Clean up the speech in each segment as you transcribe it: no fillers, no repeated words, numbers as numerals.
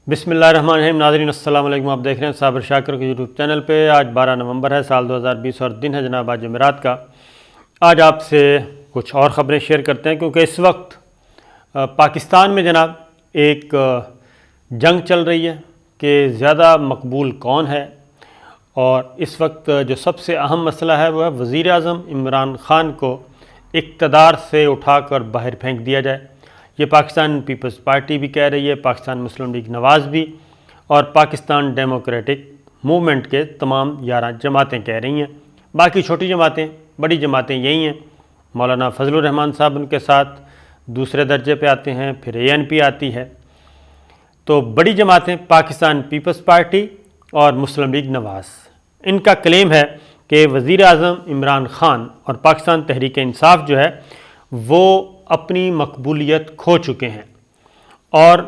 بسم اللہ الرحمن الرحیم۔ ناظرین السلام علیکم، آپ دیکھ رہے ہیں صابر شاکر کے یوٹیوب چینل پہ۔ آج 12 نومبر ہے سال 2020 اور دن ہے جناب آج جمعرات کا۔ آج آپ سے کچھ اور خبریں شیئر کرتے ہیں کیونکہ اس وقت پاکستان میں جناب ایک جنگ چل رہی ہے کہ زیادہ مقبول کون ہے، اور اس وقت جو سب سے اہم مسئلہ ہے وہ ہے وزیر اعظم عمران خان کو اقتدار سے اٹھا کر باہر پھینک دیا جائے۔ یہ پاکستان پیپلز پارٹی بھی کہہ رہی ہے، پاکستان مسلم لیگ نواز بھی، اور پاکستان ڈیموکریٹک موومنٹ کے تمام 11 جماعتیں کہہ رہی ہیں۔ باقی چھوٹی جماعتیں، بڑی جماعتیں یہی ہیں۔ مولانا فضل الرحمان صاحب ان کے ساتھ دوسرے درجے پہ آتے ہیں، پھر ANP آتی ہے۔ تو بڑی جماعتیں پاکستان پیپلز پارٹی اور مسلم لیگ نواز، ان کا کلیم ہے کہ وزیر اعظم عمران خان اور پاکستان تحریک انصاف جو ہے وہ اپنی مقبولیت کھو چکے ہیں، اور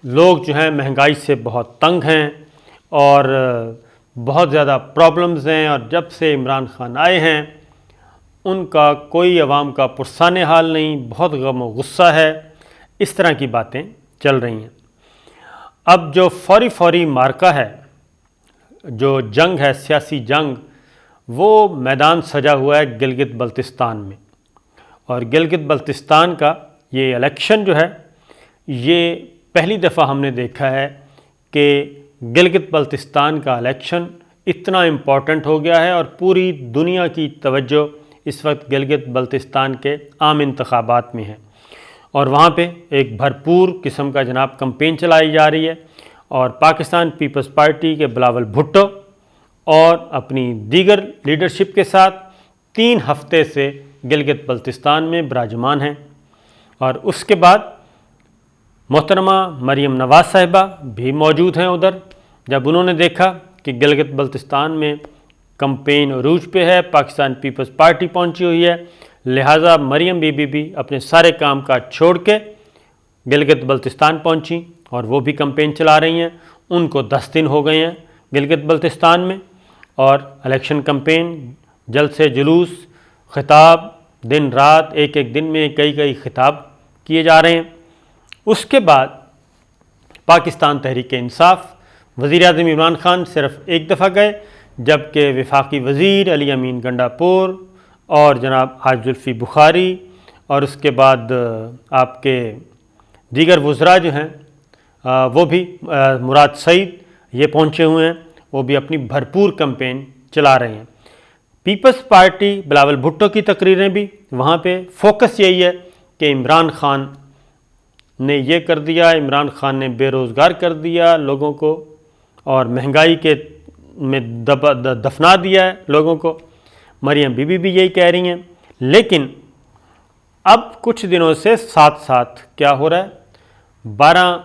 لوگ جو ہیں مہنگائی سے بہت تنگ ہیں اور بہت زیادہ پرابلمز ہیں، اور جب سے عمران خان آئے ہیں ان کا کوئی عوام کا پرسان حال نہیں، بہت غم و غصہ ہے، اس طرح کی باتیں چل رہی ہیں۔ اب جو فوری مارکہ ہے، جو جنگ ہے، سیاسی جنگ، وہ میدان سجا ہوا ہے گلگت بلتستان میں، اور گلگت بلتستان کا یہ الیکشن جو ہے یہ پہلی دفعہ ہم نے دیکھا ہے کہ گلگت بلتستان کا الیکشن اتنا امپورٹنٹ ہو گیا ہے، اور پوری دنیا کی توجہ اس وقت گلگت بلتستان کے عام انتخابات میں ہے، اور وہاں پہ ایک بھرپور قسم کا جناب کمپین چلائی جا رہی ہے، اور پاکستان پیپلز پارٹی کے بلاول بھٹو اور اپنی دیگر لیڈرشپ کے ساتھ 3 ہفتے سے گلگت بلتستان میں براجمان ہیں۔ اور اس کے بعد محترمہ مریم نواز صاحبہ بھی موجود ہیں ادھر۔ جب انہوں نے دیکھا کہ گلگت بلتستان میں کمپین عروج پہ ہے، پاکستان پیپلز پارٹی پہنچی ہوئی ہے، لہٰذا مریم بی بی بھی اپنے سارے کام کاج چھوڑ کے گلگت بلتستان پہنچیں، اور وہ بھی کمپین چلا رہی ہیں۔ ان کو 10 دن ہو گئے ہیں گلگت بلتستان میں، اور الیکشن کمپین، جلسے جلوس، خطاب، دن رات، ایک دن میں کئی خطاب کیے جا رہے ہیں۔ اس کے بعد پاکستان تحریک انصاف، وزیر اعظم عمران خان صرف ایک دفعہ گئے، جبکہ وفاقی وزیر علی امین گنڈا پور اور جناب حاج زلفی بخاری، اور اس کے بعد آپ کے دیگر وزراء جو ہیں وہ بھی مراد سعید، یہ پہنچے ہوئے ہیں، وہ بھی اپنی بھرپور کمپین چلا رہے ہیں۔ پیپلز پارٹی بلاول بھٹو کی تقریریں بھی، وہاں پہ فوکس یہی ہے کہ عمران خان نے یہ کر دیا، عمران خان نے بے روزگار کر دیا لوگوں کو، اور مہنگائی کے میں دفنا دیا ہے لوگوں کو۔ مریم بی بی بھی یہی کہہ رہی ہیں، لیکن اب کچھ دنوں سے ساتھ کیا ہو رہا ہے، 12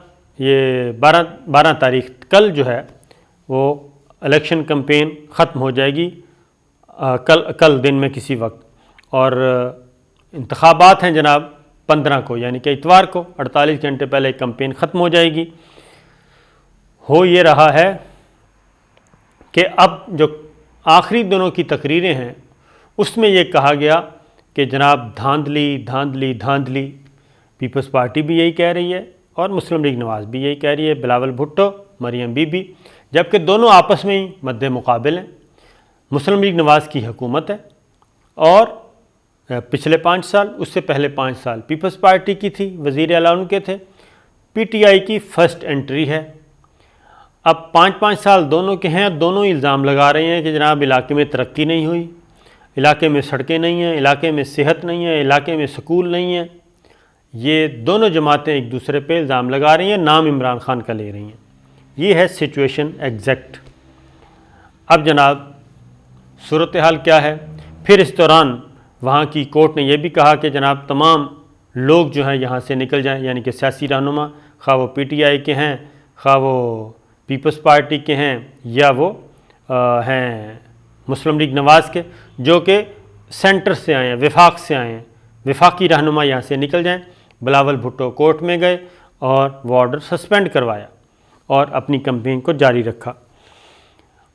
تاریخ کل جو ہے وہ الیکشن کمپین ختم ہو جائے گی، کل دن میں کسی وقت، اور انتخابات ہیں جناب 15 کو، یعنی کہ اتوار کو، 48 گھنٹے پہلے کمپین ختم ہو جائے گی۔ ہو یہ رہا ہے کہ اب جو آخری دنوں کی تقریریں ہیں اس میں یہ کہا گیا کہ جناب دھاندلی، پیپلز پارٹی بھی یہی کہہ رہی ہے اور مسلم لیگ نواز بھی یہی کہہ رہی ہے، بلاول بھٹو، مریم بی بی، جبکہ دونوں آپس میں ہی مد مقابل ہیں۔ مسلم لیگ نواز کی حکومت ہے، اور پچھلے 5 سال، اس سے پہلے 5 سال پیپلز پارٹی کی تھی، وزیر اعلیٰ ان کے تھے۔ PTI کی فرسٹ انٹری ہے۔ اب 5 سال دونوں کے ہیں، دونوں الزام لگا رہے ہیں کہ جناب علاقے میں ترقی نہیں ہوئی، علاقے میں سڑکیں نہیں ہیں، علاقے میں صحت نہیں ہے، علاقے میں سکول نہیں ہے۔ یہ دونوں جماعتیں ایک دوسرے پہ الزام لگا رہی ہیں، نام عمران خان کا لے رہی ہیں۔ یہ ہے سچویشن ایگزیکٹ۔ اب جناب صورتحال کیا ہے؟ پھر اس دوران وہاں کی کورٹ نے یہ بھی کہا کہ جناب تمام لوگ جو ہیں یہاں سے نکل جائیں، یعنی کہ سیاسی رہنما، خواہ وہ PTI کے ہیں، خواہ وہ پیپلز پارٹی کے ہیں، یا وہ ہیں مسلم لیگ نواز کے، جو کہ سینٹر سے آئے ہیں، وفاق سے آئے ہیں، وفاقی رہنما یہاں سے نکل جائیں۔ بلاول بھٹو کورٹ میں گئے اور وہ آرڈر سسپینڈ کروایا اور اپنی کمپین کو جاری رکھا۔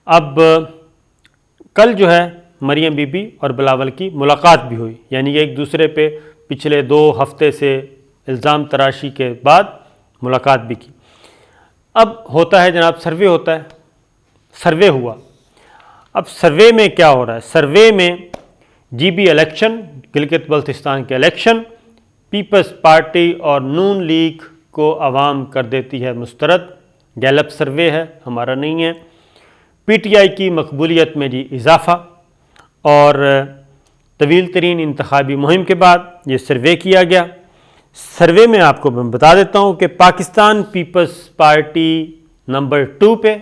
اب کل جو ہے مریم بی بی اور بلاول کی ملاقات بھی ہوئی، یعنی ایک دوسرے پہ پچھلے 2 ہفتے سے الزام تراشی کے بعد ملاقات بھی کی۔ اب ہوتا ہے جناب سروے ہوتا ہے، سروے ہوا. اب سروے میں کیا ہو رہا ہے؟ سروے میں G B election, Gilgit Baltistan کے الیکشن، پیپلز پارٹی اور نون لیگ کو عوام کر دیتی ہے مسترد. گیلپ سروے ہے، ہمارا نہیں ہے. پی ٹی آئی کی مقبولیت میں جی اضافہ، اور طویل ترین انتخابی مہم کے بعد یہ سروے کیا گیا. سروے میں آپ کو میں بتا دیتا ہوں کہ پاکستان پیپلز پارٹی نمبر 2 پہ،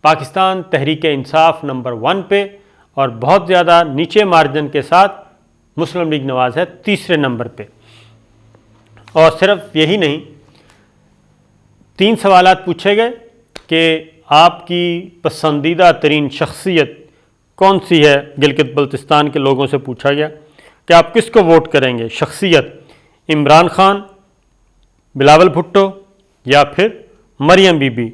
پاکستان تحریک انصاف نمبر 1 پہ، اور بہت زیادہ نیچے مارجن کے ساتھ مسلم لیگ نواز ہے تیسرے نمبر پہ. اور صرف یہی نہیں، 3 سوالات پوچھے گئے کہ آپ کی پسندیدہ ترین شخصیت کون سی ہے. گلگت بلتستان کے لوگوں سے پوچھا گیا کہ آپ کس کو ووٹ کریں گے، شخصیت عمران خان، بلاول بھٹو یا پھر مریم بی بی.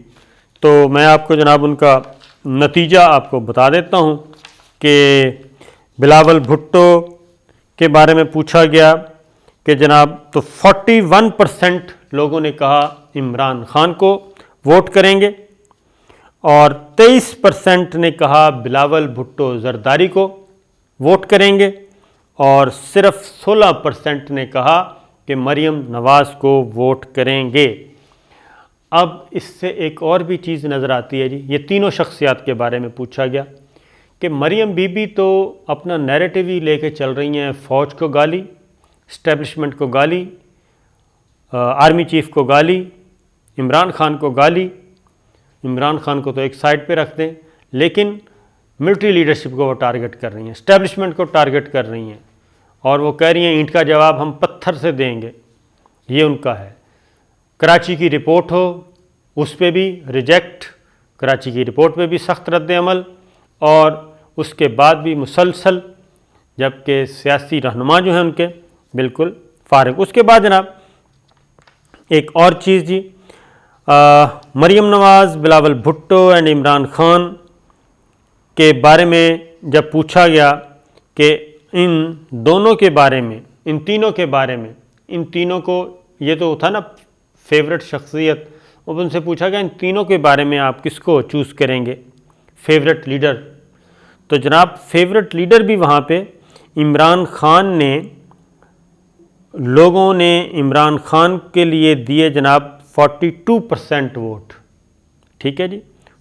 تو میں آپ کو جناب ان کا نتیجہ آپ کو بتا دیتا ہوں کہ بلاول بھٹو کے بارے میں پوچھا گیا کہ جناب تو 41% لوگوں نے کہا عمران خان کو ووٹ کریں گے، اور 23% نے کہا بلاول بھٹو زرداری کو ووٹ کریں گے، اور صرف 16% نے کہا کہ مریم نواز کو ووٹ کریں گے. اب اس سے ایک اور بھی چیز نظر آتی ہے جی، یہ تینوں شخصیات کے بارے میں پوچھا گیا کہ مریم بی بی تو اپنا نیریٹو ہی لے کے چل رہی ہیں، فوج کو گالی، اسٹیبلشمنٹ کو گالی، آرمی چیف کو گالی، عمران خان کو گالی. عمران خان کو تو ایک سائڈ پہ رکھ دیں، لیکن ملٹری لیڈرشپ کو وہ ٹارگٹ کر رہی ہیں، اسٹیبلشمنٹ کو ٹارگٹ کر رہی ہیں، اور وہ کہہ رہی ہیں اینٹ کا جواب ہم پتھر سے دیں گے. یہ ان کا ہے. کراچی کی رپورٹ ہو اس پہ بھی ریجیکٹ، کراچی کی رپورٹ پہ بھی سخت رد عمل، اور اس کے بعد بھی مسلسل، جبکہ سیاسی رہنما جو ہیں ان کے بالکل فارغ. اس کے بعد جناب ایک اور چیز جی، مریم نواز، بلاول بھٹو اینڈ عمران خان کے بارے میں جب پوچھا گیا کہ ان دونوں کے بارے میں، ان تینوں کے بارے میں، ان تینوں کو، یہ تو تھا نا فیورٹ شخصیت، اب ان سے پوچھا گیا ان تینوں کے بارے میں آپ کس کو چوز کریں گے فیورٹ لیڈر. تو جناب فیورٹ لیڈر بھی وہاں پہ عمران خان نے، لوگوں نے عمران خان کے لیے دیے جناب 42% ووٹ. ٹھیک ہے جی،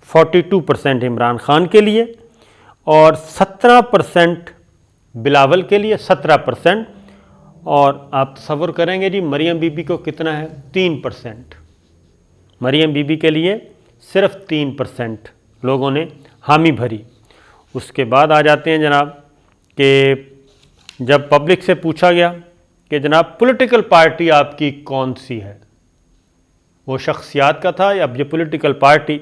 42% عمران خان کے لیے، اور 17% بلاول کے لیے، 17%. اور آپ تصور کریں گے جی مریم بی بی کو کتنا ہے؟ 3%. مریم بی بی کے لیے صرف 3% لوگوں نے حامی بھری. اس کے بعد آ جاتے ہیں جناب کہ جب پبلک سے پوچھا گیا کہ جناب پولیٹیکل پارٹی آپ کی کون سی ہے، وہ شخصیات کا تھا یا اب یہ پولیٹیکل پارٹی.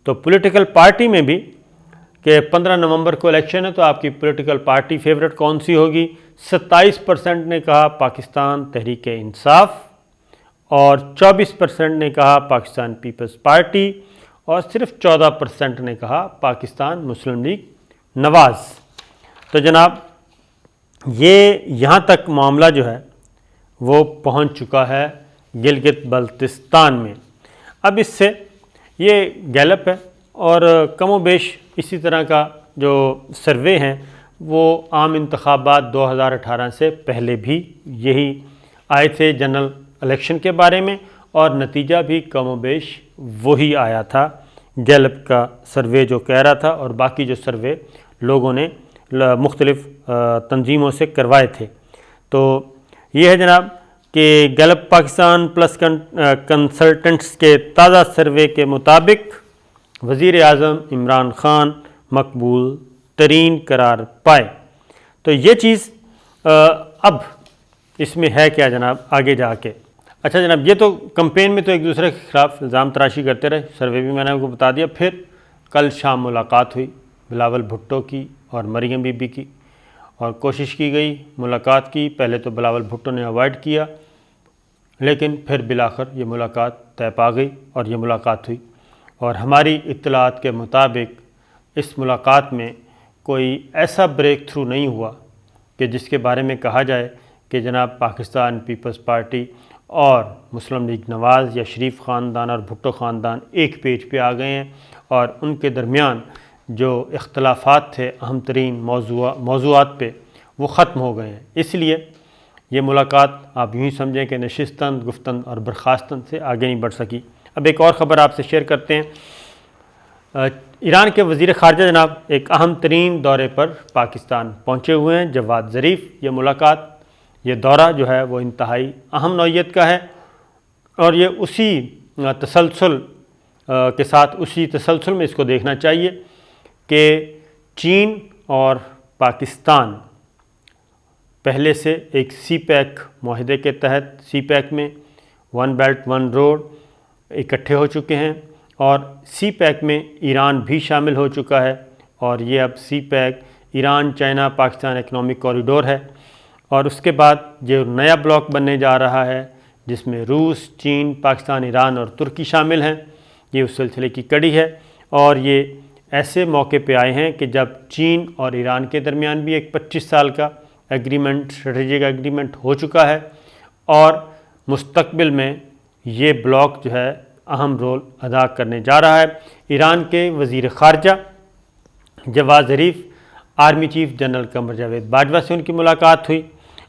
تو پولیٹیکل پارٹی میں بھی کہ 15 نومبر کو الیکشن ہے تو آپ کی پولیٹیکل پارٹی فیورٹ کون سی ہوگی. 27% نے کہا پاکستان تحریک انصاف، اور 24% نے کہا پاکستان پیپلز پارٹی، اور صرف 14% نے کہا پاکستان مسلم لیگ نواز. تو جناب یہ یہاں تک معاملہ جو ہے وہ پہنچ چکا ہے گلگت بلتستان میں. اب اس سے یہ گیلپ ہے، اور کم و بیش اسی طرح کا جو سروے ہیں وہ عام انتخابات 2018 سے پہلے بھی یہی آئے تھے جنرل الیکشن کے بارے میں، اور نتیجہ بھی کم و بیش وہی آیا تھا گیلپ کا سروے جو کہہ رہا تھا، اور باقی جو سروے لوگوں نے مختلف تنظیموں سے کروائے تھے. تو یہ ہے جناب کہ گیلپ پاکستان پلس کنسلٹنٹس کے تازہ سروے کے مطابق وزیر اعظم عمران خان مقبول ترین قرار پائے. تو یہ چیز اب اس میں ہے کیا جناب آگے جا کے؟ اچھا جناب، یہ تو کمپین میں تو ایک دوسرے کے خلاف الزام تراشی کرتے رہے، سروے بھی میں نے آپ کو بتا دیا. پھر کل شام ملاقات ہوئی بلاول بھٹو کی اور مریم بی بی کی، اور کوشش کی گئی ملاقات کی. پہلے تو بلاول بھٹو نے اوائڈ کیا، لیکن پھر بالآخر یہ ملاقات طے پا گئی اور یہ ملاقات ہوئی. اور ہماری اطلاعات کے مطابق اس ملاقات میں کوئی ایسا بریک تھرو نہیں ہوا کہ جس کے بارے میں کہا جائے کہ جناب پاکستان پیپلز پارٹی اور مسلم لیگ نواز یا شریف خاندان اور بھٹو خاندان ایک پیج پہ آ گئے ہیں، اور ان کے درمیان جو اختلافات تھے اہم ترین موضوعات پہ وہ ختم ہو گئے ہیں۔ اس لیے یہ ملاقات آپ یوں ہی سمجھیں کہ نشستن، گفتن اور برخاستن سے آگے نہیں بڑھ سکی۔ اب ایک اور خبر آپ سے شیئر کرتے ہیں۔ ایران کے وزیر خارجہ جناب ایک اہم ترین دورے پر پاکستان پہنچے ہوئے ہیں، جواد ظریف۔ یہ ملاقات، یہ دورہ جو ہے وہ انتہائی اہم نوعیت کا ہے، اور یہ اسی تسلسل کے ساتھ، اسی تسلسل میں اس کو دیکھنا چاہیے کہ چین اور پاکستان پہلے سے ایک سی پیک معاہدے کے تحت، سی پیک میں ون بیلٹ ون روڈ اکٹھے ہو چکے ہیں، اور سی پیک میں ایران بھی شامل ہو چکا ہے، اور یہ اب CPEC Iran China Pakistan economic corridor ہے، اور اس کے بعد جو نیا بلاک بننے جا رہا ہے جس میں روس، چین، پاکستان، ایران اور ترکی شامل ہیں، یہ اس سلسلے کی کڑی ہے۔ اور یہ ایسے موقع پہ آئے ہیں کہ جب چین اور ایران کے درمیان بھی ایک 25 سال کا ایگریمنٹ، اسٹریٹجک ایگریمنٹ ہو چکا ہے، اور مستقبل میں یہ بلاک جو ہے اہم رول ادا کرنے جا رہا ہے۔ ایران کے وزیر خارجہ Javad Zarif, army chief general Qamar Javed Bajwa سے ان کی ملاقات ہوئی،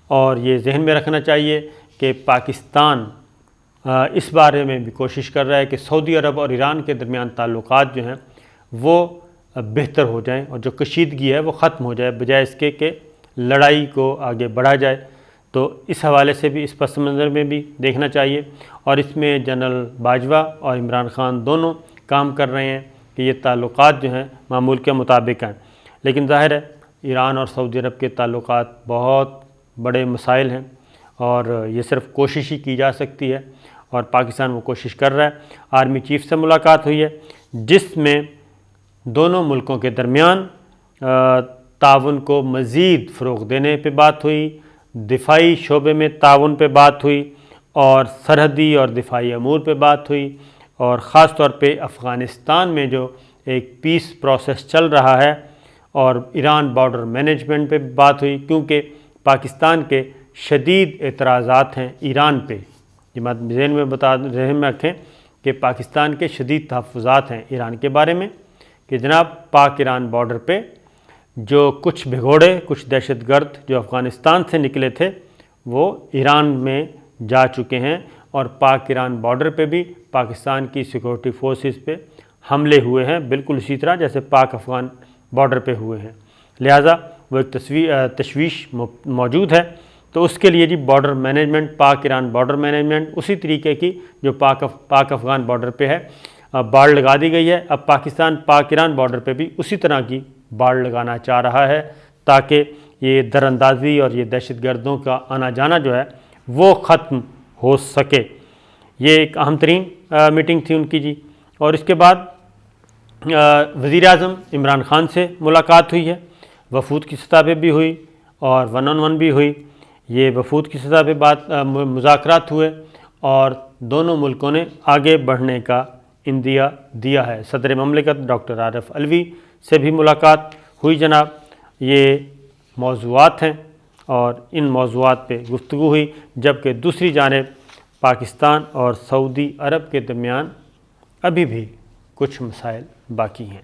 اور یہ ذہن میں رکھنا چاہیے کہ پاکستان اس بارے میں بھی کوشش کر رہا ہے کہ سعودی عرب اور ایران کے درمیان تعلقات جو ہیں وہ بہتر ہو جائیں، اور جو کشیدگی ہے وہ ختم ہو جائے، بجائے اس کے کہ لڑائی کو آگے بڑھا جائے۔ تو اس حوالے سے بھی، اس پس منظر میں بھی دیکھنا چاہیے، اور اس میں جنرل باجوہ اور عمران خان دونوں کام کر رہے ہیں کہ یہ تعلقات جو ہیں معمول کے مطابق ہیں۔ لیکن ظاہر ہے ایران اور سعودی عرب کے تعلقات بہت بڑے مسائل ہیں، اور یہ صرف کوشش ہی کی جا سکتی ہے، اور پاکستان وہ کوشش کر رہا ہے۔ آرمی چیف سے ملاقات ہوئی ہے جس میں دونوں ملکوں کے درمیان تعاون کو مزید فروغ دینے پہ بات ہوئی، دفاعی شعبے میں تعاون پہ بات ہوئی، اور سرحدی اور دفاعی امور پہ بات ہوئی، اور خاص طور پہ افغانستان میں جو ایک پیس پروسیس چل رہا ہے اور ایران بارڈر مینجمنٹ پہ بات ہوئی، کیونکہ پاکستان کے شدید اعتراضات ہیں ایران پہ۔ یہ بات ذہن میں رکھیں کہ پاکستان کے شدید تحفظات ہیں ایران کے بارے میں کہ جناب پاک ایران بارڈر پہ جو کچھ بھگوڑے، کچھ دہشت گرد جو افغانستان سے نکلے تھے وہ ایران میں جا چکے ہیں، اور پاک ایران بارڈر پہ بھی پاکستان کی سیکورٹی فورسز پہ حملے ہوئے ہیں، بالکل اسی طرح جیسے پاک افغان بارڈر پہ ہوئے ہیں۔ لہٰذا وہ ایک تشویش موجود ہے۔ تو اس کے لیے جی بارڈر مینجمنٹ، پاک ایران بارڈر مینجمنٹ اسی طریقے کی جو پاک افغان بارڈر پہ ہے باڑ لگا دی گئی ہے۔ اب پاکستان پاک ایران بارڈر پہ بھی اسی طرح کی باڑ لگانا چاہ رہا ہے تاکہ یہ در اندازی اور یہ دہشت گردوں کا آنا جانا جو ہے وہ ختم ہو سکے۔ یہ ایک اہم ترین میٹنگ تھی ان کی جی۔ اور اس کے بعد وزیر اعظم عمران خان سے ملاقات ہوئی ہے، وفود کی سطح پہ بھی ہوئی اور 1 on 1 بھی ہوئی۔ یہ وفود کی سطح پہ مذاکرات ہوئے، اور دونوں ملکوں نے آگے بڑھنے کا عندیہ دیا ہے۔ صدر مملکت ڈاکٹر عارف علوی سے بھی ملاقات ہوئی جناب۔ یہ موضوعات ہیں، اور ان موضوعات پہ گفتگو ہوئی، جبکہ دوسری جانب پاکستان اور سعودی عرب کے درمیان ابھی بھی کچھ مسائل باقی ہیں۔